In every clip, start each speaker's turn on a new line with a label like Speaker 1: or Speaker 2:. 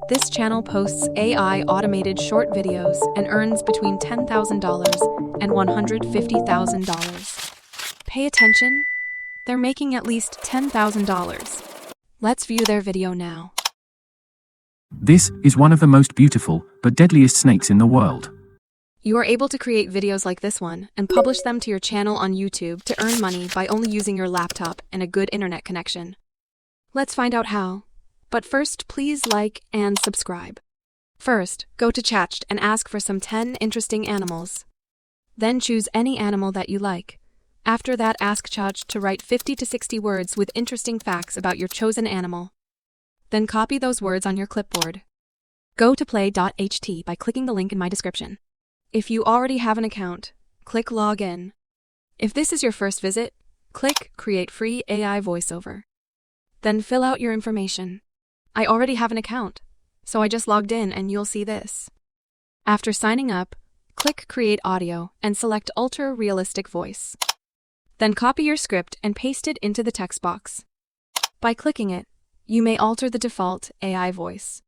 Speaker 1: This channel posts AI automated short videos and earns between $10,000 and $150,000. Pay attention, they're making at least $10,000. Let's view their video now.
Speaker 2: This is one of the most beautiful but deadliest snakes in the world.
Speaker 1: You are able to create videos like this one and publish them to your channel on YouTube to earn money by only using your laptop and a good internet connection. Let's find out how. But first, please like and subscribe. First, go to Chat and ask for some 10 interesting animals. Then choose any animal that you like. After that, ask Chat to write 50 to 60 words with interesting facts about your chosen animal. Then copy those words on your clipboard. Go to play.ht by clicking the link in my description. If you already have an account, click Log In. If this is your first visit, click Create Free AI Voiceover. Then fill out your information. I already have an account, so I just logged in and you'll see this. After signing up, click Create Audio and select Ultra Realistic Voice. Then copy your script and paste it into the text box. By clicking it, you may alter the default AI voice.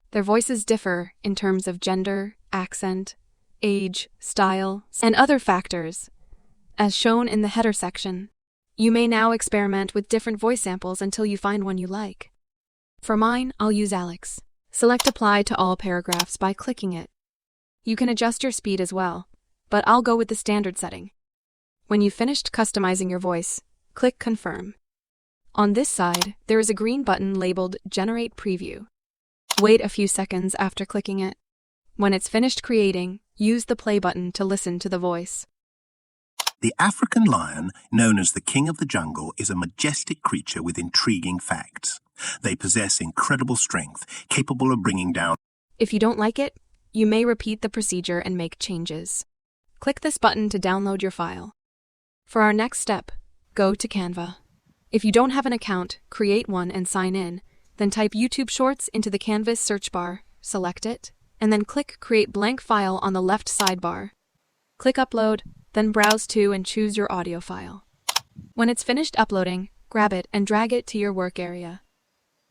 Speaker 1: Their voices differ in terms of gender, accent, age, style, and other factors, as shown in the header section. You may now experiment with different voice samples until you find one you like. For mine, I'll use Alex. Select Apply to all paragraphs by clicking it. You can adjust your speed as well, but I'll go with the standard setting. When you've finished customizing your voice, click Confirm. On this side, there is a green button labeled Generate Preview. Wait a few seconds after clicking it. When it's finished creating, use the play button to listen to the voice.
Speaker 3: The African lion, known as the king of the jungle, is a majestic creature with intriguing facts. They possess incredible strength, capable of bringing down.
Speaker 1: If you don't like it, you may repeat the procedure and make changes. Click this button to download your file. For our next step, go to Canva. If you don't have an account, create one and sign in, then type YouTube Shorts into the Canvas search bar, select it, and then click Create Blank File on the left sidebar. Click Upload, then browse to and choose your audio file. When it's finished uploading, grab it and drag it to your work area.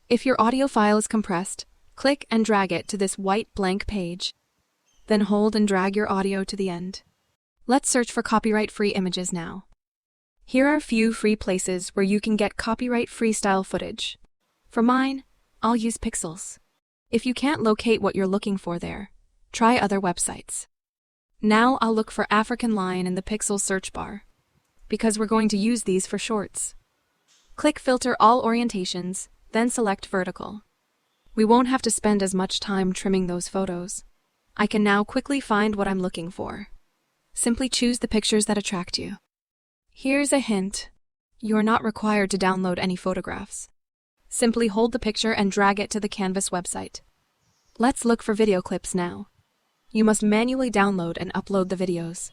Speaker 1: If your audio file is compressed, click and drag it to this white blank page. Then hold and drag your audio to the end. Let's search for copyright-free images now. Here are a few free places where you can get copyright-free style footage. For mine, I'll use Pixels. If you can't locate what you're looking for there, try other websites. Now I'll look for African lion in the Pixels search bar, because we're going to use these for shorts. Click Filter All Orientations, then select Vertical. We won't have to spend as much time trimming those photos. I can now quickly find what I'm looking for. Simply choose the pictures that attract you. Here's a hint. You're not required to download any photographs. Simply hold the picture and drag it to the Canvas website. Let's look for video clips now. You must manually download and upload the videos.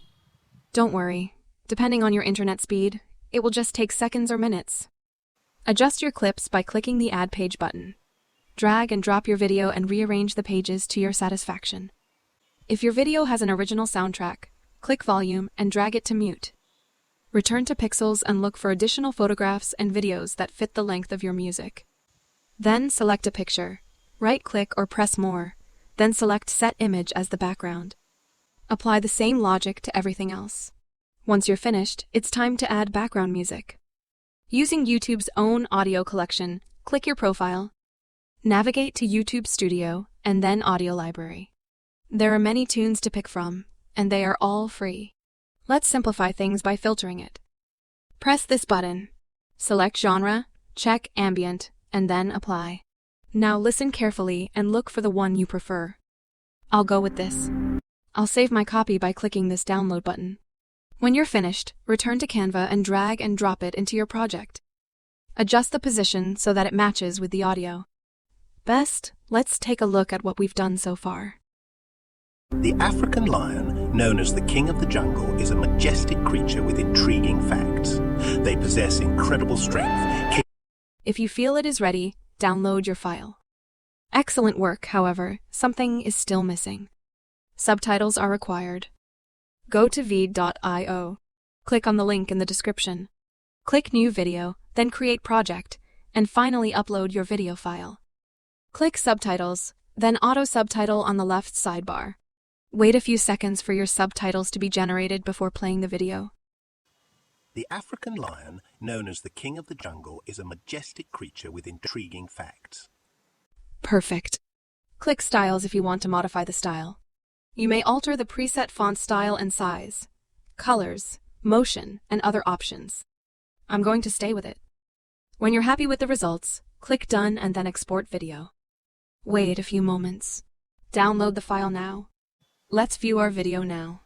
Speaker 1: Don't worry, depending on your internet speed, it will just take seconds or minutes. Adjust your clips by clicking the Add Page button. Drag and drop your video and rearrange the pages to your satisfaction. If your video has an original soundtrack, click Volume and drag it to mute. Return to Pixels and look for additional photographs and videos that fit the length of your music. Then select a picture. Right-click or press More, then select Set Image as the background. Apply the same logic to everything else. Once you're finished, it's time to add background music. Using YouTube's own audio collection, click your profile, navigate to YouTube Studio, and then Audio Library. There are many tunes to pick from, and they are all free. Let's simplify things by filtering it. Press this button. Select Genre, check Ambient, and then Apply. Now listen carefully and look for the one you prefer. I'll go with this. I'll save my copy by clicking this Download button. When you're finished, return to Canva and drag and drop it into your project. Adjust the position so that it matches with the audio. Best, let's take a look at what we've done so far.
Speaker 3: The African lion, known as the king of the jungle, is a majestic creature with intriguing facts. They possess incredible strength.
Speaker 1: If you feel it is ready, download your file. Excellent work, however, something is still missing. Subtitles are required. Go to vid.io. Click on the link in the description. Click New Video, then Create Project, and finally upload your video file. Click Subtitles, Then auto subtitle on the left sidebar. Wait a few seconds for your subtitles to be generated before playing the video.
Speaker 3: The African lion, known as the king of the jungle, is a majestic creature with intriguing facts.
Speaker 1: Perfect. Click Styles if you want to modify the style. You may alter the preset font style and size, colors, motion, and other options. I'm going to stay with it. When you're happy with the results, click Done and then Export Video. Wait a few moments. Download the file now. Let's view our video now.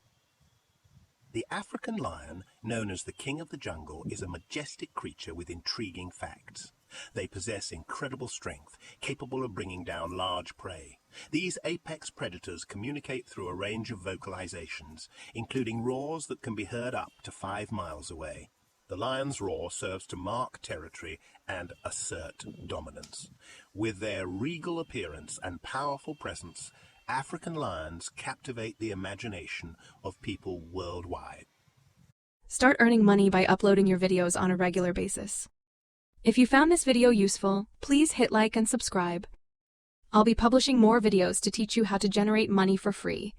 Speaker 3: The African lion, known as the king of the jungle, is a majestic creature with intriguing facts. They possess incredible strength, capable of bringing down large prey. These apex predators communicate through a range of vocalizations, including roars that can be heard up to 5 miles away. The lion's roar serves to mark territory and assert dominance. With their regal appearance and powerful presence, African lions captivate the imagination of people worldwide.
Speaker 1: Start earning money by uploading your videos on a regular basis. If you found this video useful, please hit like and subscribe. I'll be publishing more videos to teach you how to generate money for free.